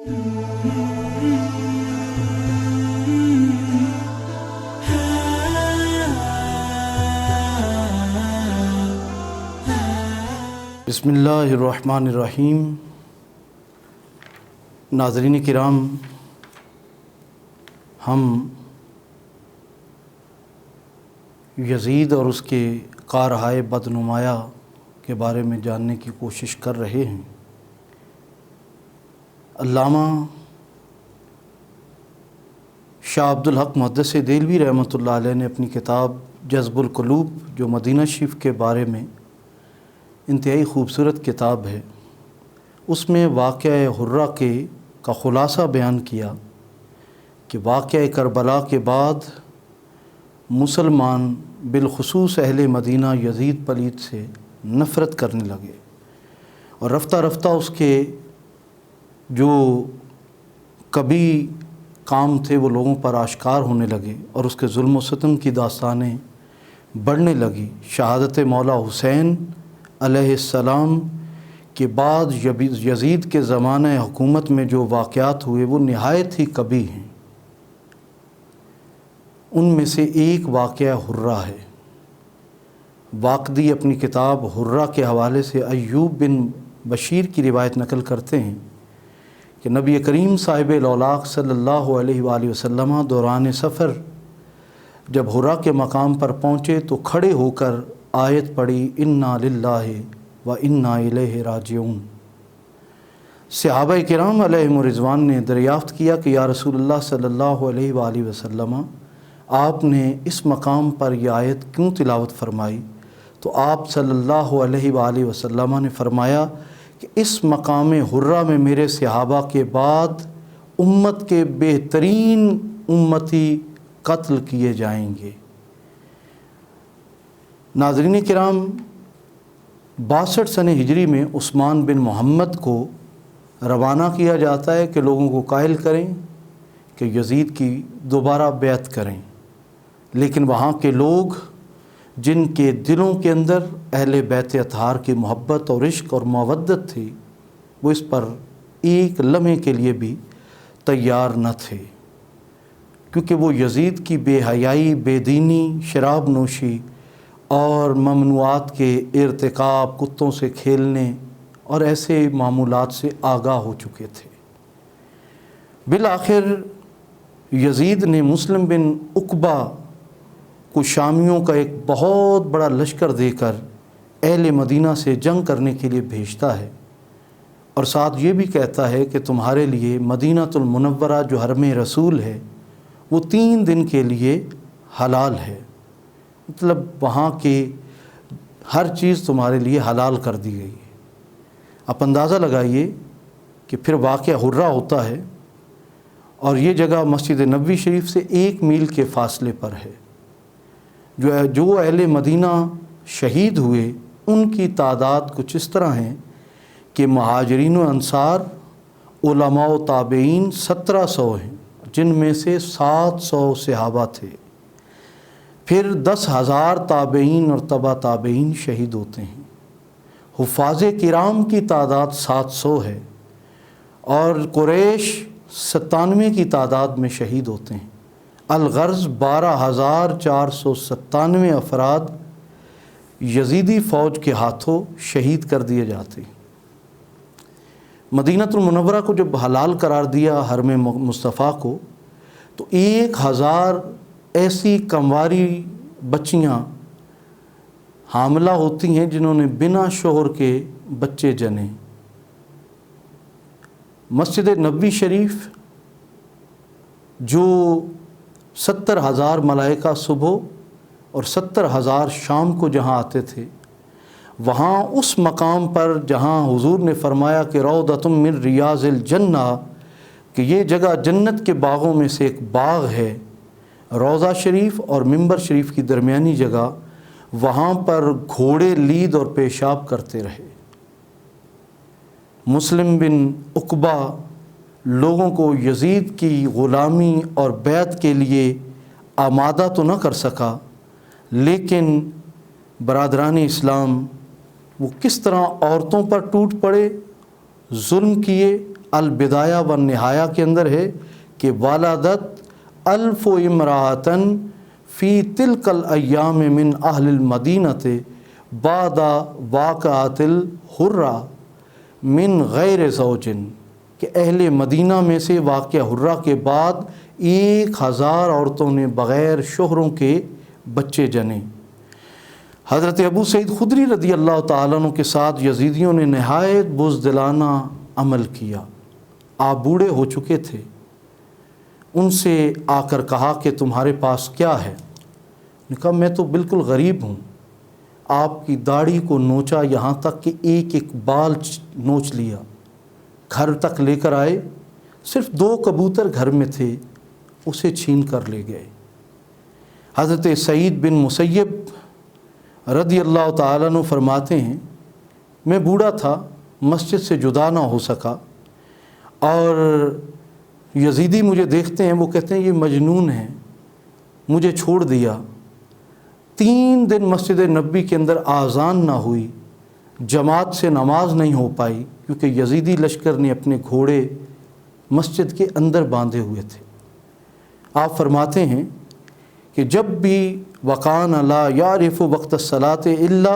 بسم اللہ الرحمن الرحیم۔ ناظرین کرام، ہم یزید اور اس کے کارہائے بدنمایاں کے بارے میں جاننے کی کوشش کر رہے ہیں۔ علامہ شاہ عبدالحق محدث دہلوی رحمۃ اللہ علیہ نے اپنی کتاب جذب القلوب، جو مدینہ شریف کے بارے میں انتہائی خوبصورت کتاب ہے، اس میں واقعہ حرہ کا خلاصہ بیان کیا کہ واقعہ کربلا کے بعد مسلمان بالخصوص اہل مدینہ یزید پلید سے نفرت کرنے لگے، اور رفتہ رفتہ اس کے جو کبھی کام تھے وہ لوگوں پر آشکار ہونے لگے، اور اس کے ظلم و ستم کی داستانیں بڑھنے لگی۔ شہادت مولا حسین علیہ السلام کے بعد یزید کے زمانہ حکومت میں جو واقعات ہوئے وہ نہایت ہی کبھی ہیں۔ ان میں سے ایک واقعہ حرہ ہے۔ واقدی اپنی کتاب حرہ کے حوالے سے ایوب بن بشیر کی روایت نقل کرتے ہیں کہ نبی کریم صاحب الاولاق صلی اللہ علیہ وآلہ وسلم دوران سفر جب حرہ کے مقام پر پہنچے تو کھڑے ہو کر آیت پڑھی، انا للہ و انا الیہ راجعون۔ صحابہ کرام علیہم رضوان نے دریافت کیا کہ یا رسول اللہ صلی اللہ علیہ وآلہ وسلم، آپ نے اس مقام پر یہ آیت کیوں تلاوت فرمائی؟ تو آپ صلی اللہ علیہ وآلہ وسلم نے فرمایا کہ اس مقام حرہ میں میرے صحابہ کے بعد امت کے بہترین امتی قتل کیے جائیں گے۔ ناظرین کرام، 62 سنہ ہجری میں عثمان بن محمد کو روانہ کیا جاتا ہے کہ لوگوں کو قائل کریں کہ یزید کی دوبارہ بیعت کریں، لیکن وہاں کے لوگ جن کے دلوں کے اندر اہل بیت اطہار کی محبت اور عشق اور مودت تھی، وہ اس پر ایک لمحے کے لیے بھی تیار نہ تھے، کیونکہ وہ یزید کی بے حیائی، بے دینی، شراب نوشی اور ممنوعات کے ارتکاب، کتوں سے کھیلنے اور ایسے معمولات سے آگاہ ہو چکے تھے۔ بالآخر یزید نے مسلم بن عقبہ کو شامیوں کا ایک بہت بڑا لشکر دے کر اہل مدینہ سے جنگ کرنے کے لیے بھیجتا ہے، اور ساتھ یہ بھی کہتا ہے کہ تمہارے لیے مدینۃ المنورہ جو حرم رسول ہے وہ 3 دن کے لیے حلال ہے، مطلب وہاں کے ہر چیز تمہارے لیے حلال کر دی گئی ہے۔ آپ اندازہ لگائیے کہ پھر واقعہ حرہ ہوتا ہے، اور یہ جگہ مسجد نبوی شریف سے 1 میل کے فاصلے پر ہے۔ جو اہل مدینہ شہید ہوئے ان کی تعداد کچھ اس طرح ہیں کہ مہاجرین و انصار، علماء و تابعین 1700 ہیں، جن میں سے 700 صحابہ تھے، پھر 10,000 تابعین اور تبع تابعین شہید ہوتے ہیں۔ حفاظ کرام کی تعداد 700 ہے، اور قریش 97 کی تعداد میں شہید ہوتے ہیں۔ الغرض 12,497 افراد یزیدی فوج کے ہاتھوں شہید کر دیے جاتے ہیں۔ مدینۃ المنورہ کو جب حلال قرار دیا حرم مصطفیٰ کو، تو 1,000 ایسی کنواری بچیاں حاملہ ہوتی ہیں جنہوں نے بنا شوہر کے بچے جنے۔ مسجد نبوی شریف جو 70,000 ملائکہ صبح اور 70,000 شام کو جہاں آتے تھے، وہاں اس مقام پر جہاں حضور نے فرمایا کہ روضۃ من ریاض الجنہ، کہ یہ جگہ جنت کے باغوں میں سے ایک باغ ہے، روضہ شریف اور منبر شریف کی درمیانی جگہ، وہاں پر گھوڑے لید اور پیشاب کرتے رہے۔ مسلم بن عقبہ لوگوں کو یزید کی غلامی اور بیعت کے لیے آمادہ تو نہ کر سکا، لیکن برادران اسلام وہ کس طرح عورتوں پر ٹوٹ پڑے، ظلم کیے، البدایہ و نہایہ کے اندر ہے کہ والدت الف امراۃن فی تلک الایام من اہل المدینۃ بعد واقعۃ الحرہ من غیر زوجن، کہ اہل مدینہ میں سے واقعہ حرہ کے بعد 1000 عورتوں نے بغیر شوہروں کے بچے جنے۔ حضرت ابو سعید خدری رضی اللہ تعالیٰ عنہ کے ساتھ یزیدیوں نے نہایت بزدلانہ عمل کیا۔ آپ بوڑھے ہو چکے تھے، ان سے آ کر کہا کہ تمہارے پاس کیا ہے؟ نے کہا میں تو بالکل غریب ہوں۔ آپ کی داڑھی کو نوچا یہاں تک کہ ایک ایک بال نوچ لیا، گھر تک لے کر آئے، صرف 2 کبوتر گھر میں تھے، اسے چھین کر لے گئے۔ حضرت سعید بن مسیب رضی اللہ تعالیٰ عنہ فرماتے ہیں میں بوڑھا تھا، مسجد سے جدا نہ ہو سکا، اور یزیدی مجھے دیکھتے ہیں، وہ کہتے ہیں یہ مجنون ہے، مجھے چھوڑ دیا۔ 3 دن مسجد نبوی کے اندر آذان نہ ہوئی، جماعت سے نماز نہیں ہو پائی، کیونکہ یزیدی لشکر نے اپنے گھوڑے مسجد کے اندر باندھے ہوئے تھے۔ آپ فرماتے ہیں کہ جب بھی وقان لا یعرف وقت الصلاۃ الا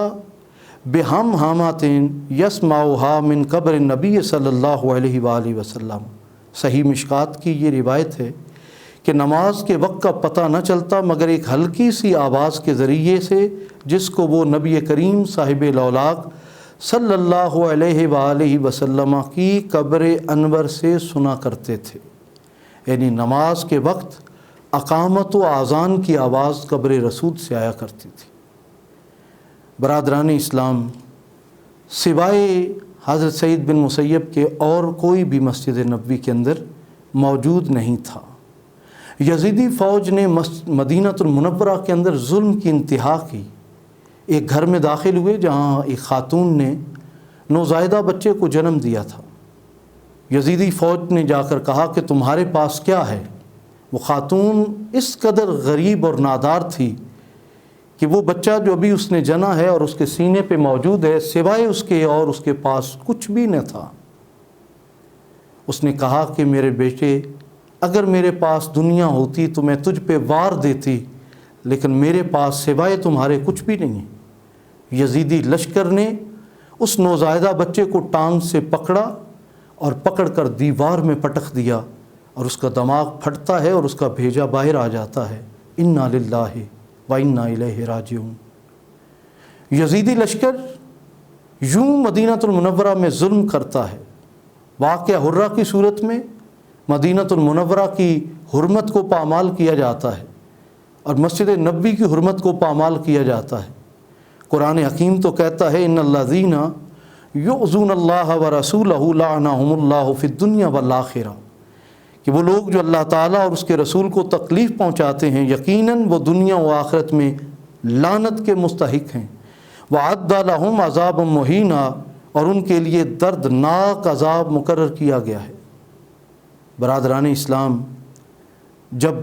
بہمہمۃ یسمعها من قبر النبی صلی اللہ علیہ وآلہ وسلم۔ صحیح مشکات کی یہ روایت ہے کہ نماز کے وقت کا پتہ نہ چلتا مگر ایک ہلکی سی آواز کے ذریعے سے، جس کو وہ نبی کریم صاحب لولاق صلی اللہ علیہ وآلہ وسلم کی قبر انور سے سنا کرتے تھے۔ یعنی نماز کے وقت اقامت و اذان کی آواز قبر رسول سے آیا کرتی تھی۔ برادران اسلام، سوائے حضرت سعید بن مسیب کے اور کوئی بھی مسجد نبوی کے اندر موجود نہیں تھا۔ یزیدی فوج نے مدینہ المنورہ کے اندر ظلم کی انتہا کی۔ ایک گھر میں داخل ہوئے جہاں ایک خاتون نے نوزائیدہ بچے کو جنم دیا تھا۔ یزیدی فوج نے جا کر کہا کہ تمہارے پاس کیا ہے؟ وہ خاتون اس قدر غریب اور نادار تھی کہ وہ بچہ جو ابھی اس نے جنا ہے اور اس کے سینے پہ موجود ہے، سوائے اس کے اور اس کے پاس کچھ بھی نہ تھا۔ اس نے کہا کہ میرے بیٹے، اگر میرے پاس دنیا ہوتی تو میں تجھ پہ وار دیتی، لیکن میرے پاس سوائے تمہارے کچھ بھی نہیں ہے۔ یزیدی لشکر نے اس نوزائیدہ بچے کو ٹانگ سے پکڑا اور پکڑ کر دیوار میں پٹک دیا، اور اس کا دماغ پھٹتا ہے اور اس کا بھیجا باہر آ جاتا ہے۔ انا للہ و انا الیہ راجعون۔ یزیدی لشکر یوں مدینہ المنورہ میں ظلم کرتا ہے۔ واقعہ حرہ کی صورت میں مدینہ المنورہ کی حرمت کو پامال کیا جاتا ہے اور مسجد نبوی کی حرمت کو پامال کیا جاتا ہے۔ قرآن حکیم تو کہتا ہے ان الذین یؤذون اللہ ورسولہ لعنہم اللہ فی الدنیا والآخرہ، کہ وہ لوگ جو اللہ تعالیٰ اور اس کے رسول کو تکلیف پہنچاتے ہیں، یقیناً وہ دنیا و آخرت میں لعنت کے مستحق ہیں۔ وَعَدَّ لَهُمْ عَذَابًا مُهِينًا، اور ان کے لیے دردناک عذاب مقرر کیا گیا ہے۔ برادران اسلام، جب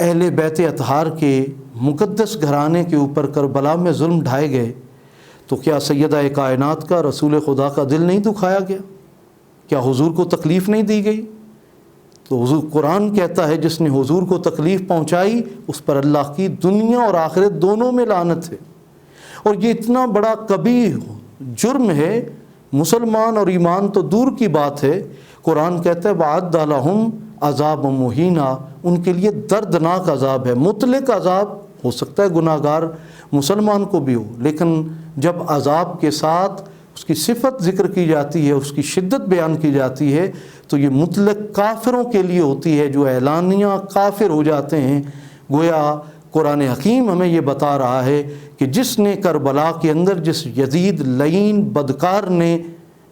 اہل بیت اطہار کے مقدس گھرانے کے اوپر کربلا میں ظلم ڈھائے گئے تو کیا سیدہ کائنات کا، رسول خدا کا دل نہیں دکھایا گیا؟ کیا حضور کو تکلیف نہیں دی گئی؟ تو حضور قرآن کہتا ہے جس نے حضور کو تکلیف پہنچائی اس پر اللہ کی دنیا اور آخرت دونوں میں لعنت ہے۔ اور یہ اتنا بڑا کبیح جرم ہے، مسلمان اور ایمان تو دور کی بات ہے۔ قرآن کہتا ہے وَعَدَّ لَهُمْ عَذَابًا مُهِينًا، ان کے لیے دردناک عذاب ہے۔ مطلق عذاب ہو سکتا ہے گناہ گار مسلمان کو بھی ہو، لیکن جب عذاب کے ساتھ اس کی صفت ذکر کی جاتی ہے اور اس کی شدت بیان کی جاتی ہے تو یہ مطلق کافروں کے لیے ہوتی ہے جو اعلانیہ کافر ہو جاتے ہیں۔ گویا قرآن حکیم ہمیں یہ بتا رہا ہے کہ جس نے کربلا کے اندر، جس یزید لعین بدکار نے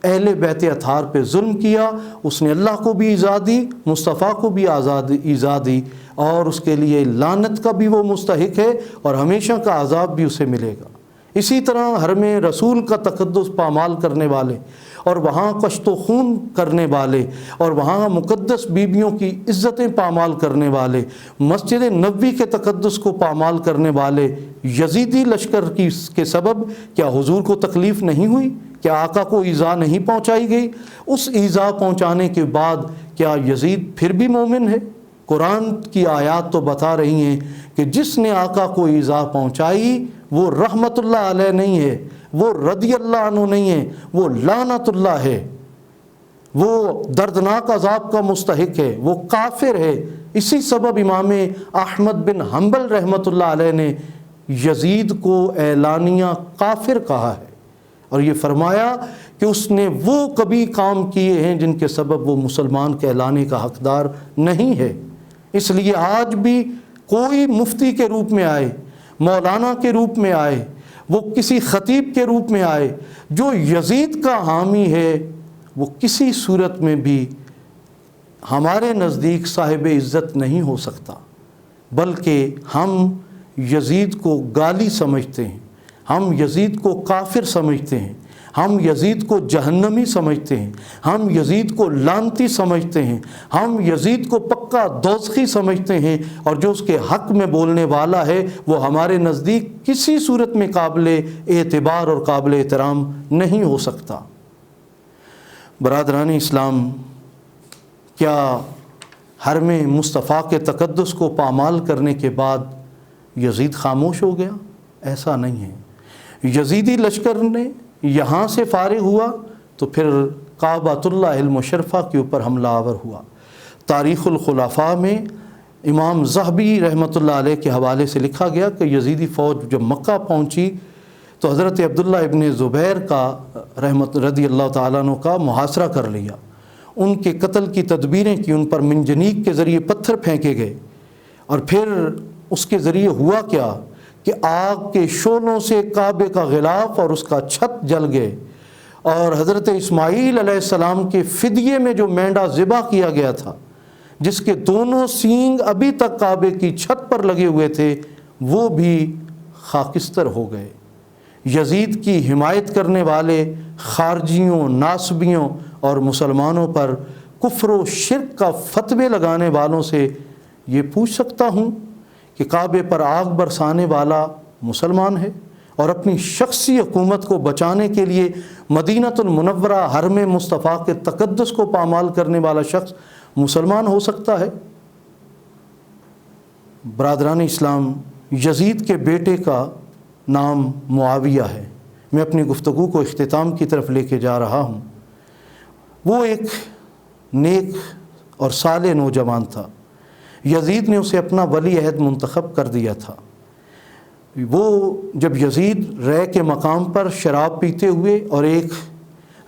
اہل بیت اطہار پہ ظلم کیا، اس نے اللہ کو بھی ایذا دی، مصطفیٰ کو بھی ایذا دی، اور اس کے لیے لعنت کا بھی وہ مستحق ہے اور ہمیشہ کا عذاب بھی اسے ملے گا۔ اسی طرح حرم رسول کا تقدس پامال کرنے والے اور وہاں کشت و خون کرنے والے اور وہاں مقدس بیویوں کی عزتیں پامال کرنے والے، مسجد نبوی کے تقدس کو پامال کرنے والے یزیدی لشکر کے سبب کیا حضور کو تکلیف نہیں ہوئی؟ کیا آقا کو ایذا نہیں پہنچائی گئی؟ اس ایذا پہنچانے کے بعد کیا یزید پھر بھی مومن ہے؟ قرآن کی آیات تو بتا رہی ہیں کہ جس نے آقا کو ایذا پہنچائی وہ رحمت اللہ علیہ نہیں ہے، وہ رضی اللہ عنہ نہیں ہے، وہ لعنت اللہ ہے، وہ دردناک عذاب کا مستحق ہے، وہ کافر ہے۔ اسی سبب امام احمد بن حنبل رحمۃ اللہ علیہ نے یزید کو اعلانیہ کافر کہا ہے، اور یہ فرمایا کہ اس نے وہ کبھی کام کیے ہیں جن کے سبب وہ مسلمان کہلانے کا حقدار نہیں ہے۔ اس لیے آج بھی کوئی مفتی کے روپ میں آئے، مولانا کے روپ میں آئے، وہ کسی خطیب کے روپ میں آئے، جو یزید کا حامی ہے، وہ کسی صورت میں بھی ہمارے نزدیک صاحب عزت نہیں ہو سکتا، بلکہ ہم یزید کو گالی سمجھتے ہیں، ہم یزید کو کافر سمجھتے ہیں، ہم یزید کو جہنمی سمجھتے ہیں، ہم یزید کو لعنتی سمجھتے ہیں، ہم یزید کو پکا دوزخی سمجھتے ہیں، اور جو اس کے حق میں بولنے والا ہے وہ ہمارے نزدیک کسی صورت میں قابل اعتبار اور قابل احترام نہیں ہو سکتا۔ برادران اسلام، کیا حرم مصطفیٰ کے تقدس کو پامال کرنے کے بعد یزید خاموش ہو گیا؟ ایسا نہیں ہے۔ یزیدی لشکر نے یہاں سے فارغ ہوا تو پھر کعبۃ اللہ المشرفہ کے اوپر حملہ آور ہوا۔ تاریخ الخلفاء میں امام ذہبی رحمۃ اللہ علیہ کے حوالے سے لکھا گیا کہ یزیدی فوج جب مکہ پہنچی تو حضرت عبداللہ ابن زبیر کا رحمت رضی اللہ تعالیٰ عنہ کا محاصرہ کر لیا، ان کے قتل کی تدبیریں کی، ان پر منجنیق کے ذریعے پتھر پھینکے گئے، اور پھر اس کے ذریعے ہوا کیا کہ آگ کے شعلوں سے کعبے کا غلاف اور اس کا چھت جل گئے، اور حضرت اسماعیل علیہ السلام کے فدیے میں جو مینڈا ذبح کیا گیا تھا، جس کے دونوں سینگ ابھی تک کعبے کی چھت پر لگے ہوئے تھے، وہ بھی خاکستر ہو گئے۔ یزید کی حمایت کرنے والے خارجیوں، ناصبیوں اور مسلمانوں پر کفر و شرک کا فتوے لگانے والوں سے یہ پوچھ سکتا ہوں کہ کعبے پر آگ برسانے والا مسلمان ہے اور اپنی شخصی حکومت کو بچانے کے لیے مدینۃ المنورہ حرم مصطفیٰ کے تقدس کو پامال کرنے والا شخص مسلمان ہو سکتا ہے؟ برادران اسلام، یزید کے بیٹے کا نام معاویہ ہے۔ میں اپنی گفتگو کو اختتام کی طرف لے کے جا رہا ہوں۔ وہ ایک نیک اور صالح نوجوان تھا، یزید نے اسے اپنا ولی عہد منتخب کر دیا تھا۔ وہ جب یزید رے کے مقام پر شراب پیتے ہوئے اور ایک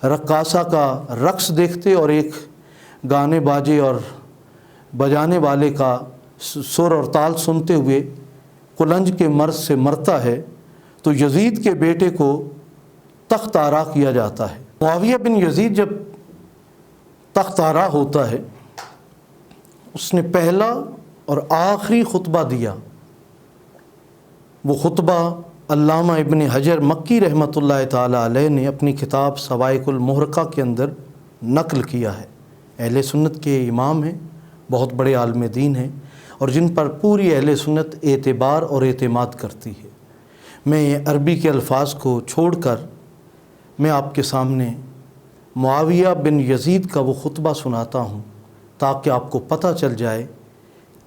رقاصہ کا رقص دیکھتے اور ایک گانے باجے اور بجانے والے کا سر اور تال سنتے ہوئے قلنج کے مرض سے مرتا ہے، تو یزید کے بیٹے کو تخت آرا کیا جاتا ہے۔ معاویہ بن یزید جب تخت آرا ہوتا ہے، اس نے پہلا اور آخری خطبہ دیا۔ وہ خطبہ علامہ ابن حجر مکی رحمۃ اللہ تعالیٰ علیہ نے اپنی کتاب سوائق المحرقہ کے اندر نقل کیا ہے۔ اہل سنت کے امام ہیں، بہت بڑے عالم دین ہیں، اور جن پر پوری اہل سنت اعتبار اور اعتماد کرتی ہے۔ میں عربی کے الفاظ کو چھوڑ کر میں آپ کے سامنے معاویہ بن یزید کا وہ خطبہ سناتا ہوں تاکہ آپ کو پتہ چل جائے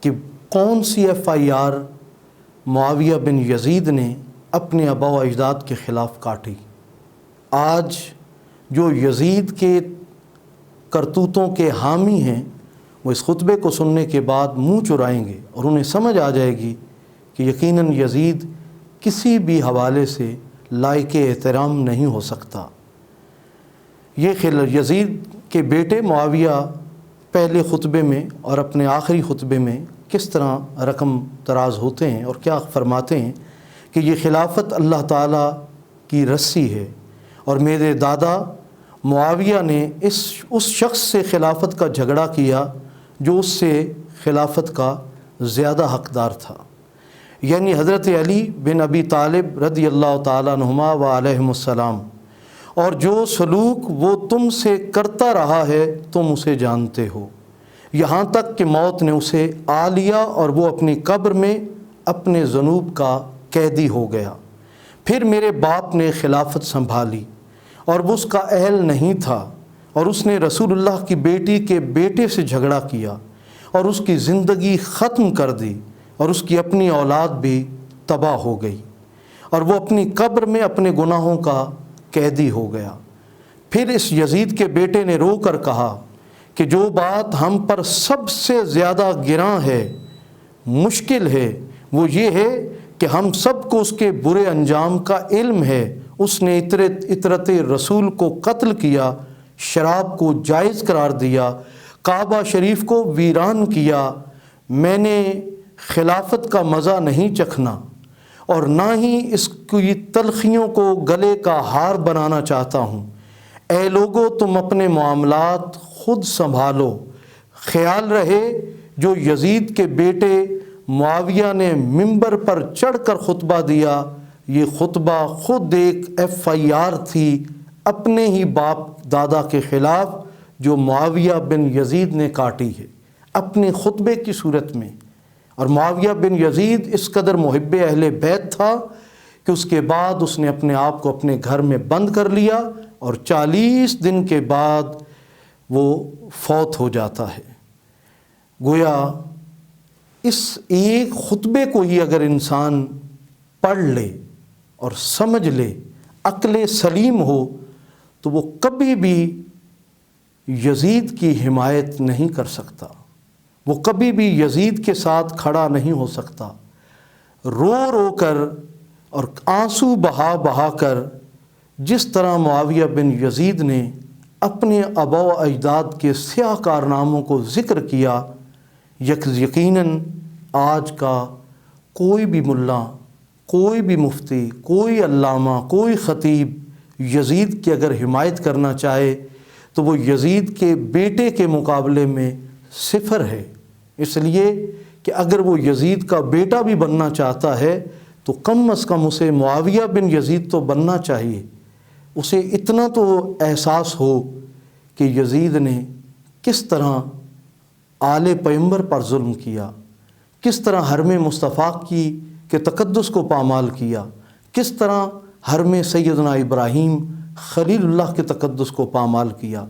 کہ کون سی ایف آئی آر معاویہ بن یزید نے اپنے آباء و اجداد کے خلاف کاٹی۔ آج جو یزید کے کرتوتوں کے حامی ہیں، وہ اس خطبے کو سننے کے بعد منہ چرائیں گے اور انہیں سمجھ آ جائے گی کہ یقیناً یزید کسی بھی حوالے سے لائق احترام نہیں ہو سکتا۔ یہ یزید کے بیٹے معاویہ پہلے خطبے میں اور اپنے آخری خطبے میں کس طرح رقم تراز ہوتے ہیں اور کیا فرماتے ہیں کہ یہ خلافت اللہ تعالیٰ کی رسی ہے، اور میرے دادا معاویہ نے اس شخص سے خلافت کا جھگڑا کیا جو اس سے خلافت کا زیادہ حقدار تھا، یعنی حضرت علی بن ابی طالب رضی اللہ تعالیٰ عنہما و علیہم السلام، اور جو سلوک وہ تم سے کرتا رہا ہے تم اسے جانتے ہو، یہاں تک کہ موت نے اسے آ لیا اور وہ اپنی قبر میں اپنے ذنوب کا قیدی ہو گیا۔ پھر میرے باپ نے خلافت سنبھالی اور وہ اس کا اہل نہیں تھا، اور اس نے رسول اللہ کی بیٹی کے بیٹے سے جھگڑا کیا اور اس کی زندگی ختم کر دی، اور اس کی اپنی اولاد بھی تباہ ہو گئی، اور وہ اپنی قبر میں اپنے گناہوں کا قیدی ہو گیا۔ پھر اس یزید کے بیٹے نے رو کر کہا کہ جو بات ہم پر سب سے زیادہ گراں ہے، مشکل ہے، وہ یہ ہے کہ ہم سب کو اس کے برے انجام کا علم ہے۔ اس نے اطرت رسول کو قتل کیا، شراب کو جائز قرار دیا، کعبہ شریف کو ویران کیا۔ میں نے خلافت کا مزہ نہیں چکھنا اور نہ ہی اس کی تلخیوں کو گلے کا ہار بنانا چاہتا ہوں۔ اے لوگو، تم اپنے معاملات خود سنبھالو۔ خیال رہے جو یزید کے بیٹے معاویہ نے منبر پر چڑھ کر خطبہ دیا، یہ خطبہ خود ایک FIR تھی اپنے ہی باپ دادا کے خلاف جو معاویہ بن یزید نے کاٹی ہے اپنے خطبے کی صورت میں۔ اور معاویہ بن یزید اس قدر محب اہل بیت تھا کہ اس کے بعد اس نے اپنے آپ کو اپنے گھر میں بند کر لیا، اور 40 دن کے بعد وہ فوت ہو جاتا ہے۔ گویا اس ایک خطبے کو ہی اگر انسان پڑھ لے اور سمجھ لے، عقل سلیم ہو، تو وہ کبھی بھی یزید کی حمایت نہیں کر سکتا، وہ کبھی بھی یزید کے ساتھ کھڑا نہیں ہو سکتا۔ رو رو کر اور آنسو بہا بہا کر جس طرح معاویہ بن یزید نے اپنے آباء و اجداد کے سیاہ کارناموں کو ذکر کیا، یقیناً آج کا کوئی بھی ملا، کوئی بھی مفتی، کوئی علامہ، کوئی خطیب یزید کی اگر حمایت کرنا چاہے تو وہ یزید کے بیٹے کے مقابلے میں صفر ہے۔ اس لیے کہ اگر وہ یزید کا بیٹا بھی بننا چاہتا ہے تو کم از کم اسے معاویہ بن یزید تو بننا چاہیے، اسے اتنا تو احساس ہو کہ یزید نے کس طرح آل پیغمبر پر ظلم کیا، کس طرح حرم مصطفیٰ کے تقدس کو پامال کیا، کس طرح حرم سیدنا ابراہیم خلیل اللہ کے تقدس کو پامال کیا۔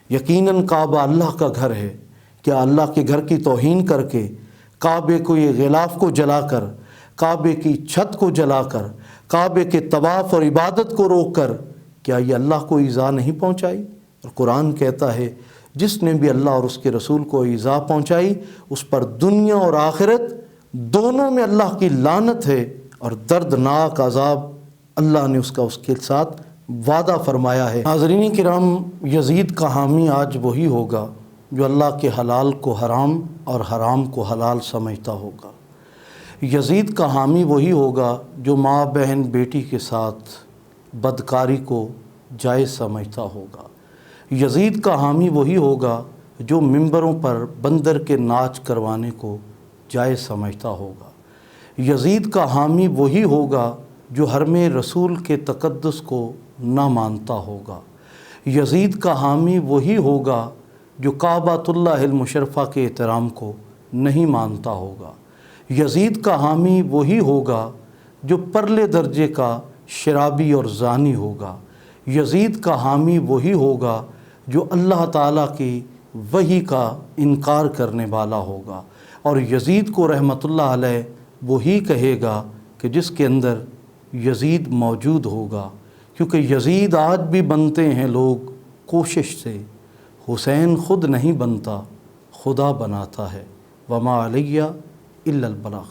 یقیناً کعبہ اللہ کا گھر ہے، کیا اللہ کے گھر کی توہین کر کے، کعبے کو یہ غلاف کو جلا کر، کعبے کی چھت کو جلا کر، کعبے کے طواف اور عبادت کو روک کر، کیا یہ اللہ کو ایذا نہیں پہنچائی؟ اور قرآن کہتا ہے جس نے بھی اللہ اور اس کے رسول کو ایذا پہنچائی اس پر دنیا اور آخرت دونوں میں اللہ کی لعنت ہے، اور دردناک عذاب اللہ نے اس کے ساتھ وعدہ فرمایا ہے۔ ناظرین کرام، یزید کا حامی آج وہی ہوگا جو اللہ کے حلال کو حرام اور حرام کو حلال سمجھتا ہوگا۔ یزید کا حامی وہی ہوگا جو ماں بہن بیٹی کے ساتھ بدکاری کو جائز سمجھتا ہوگا۔ یزید کا حامی وہی ہوگا جو منبروں پر بندر کے ناچ کروانے کو جائز سمجھتا ہوگا۔ یزید کا حامی وہی ہوگا جو حرم رسول کے تقدس کو نہ مانتا ہوگا۔ یزید کا حامی وہی ہوگا جو کعبۃ اللہ المشرفہ کے احترام کو نہیں مانتا ہوگا۔ یزید کا حامی وہی ہوگا جو پرلے درجے کا شرابی اور زانی ہوگا۔ یزید کا حامی وہی ہوگا جو اللہ تعالیٰ کی وحی کا انکار کرنے والا ہوگا، اور یزید کو رحمت اللہ علیہ وہی کہے گا کہ جس کے اندر یزید موجود ہوگا، کیونکہ یزید آج بھی بنتے ہیں لوگ کوشش سے، حسین خود نہیں بنتا، خدا بناتا ہے۔ وما علیہ الا البلاغ۔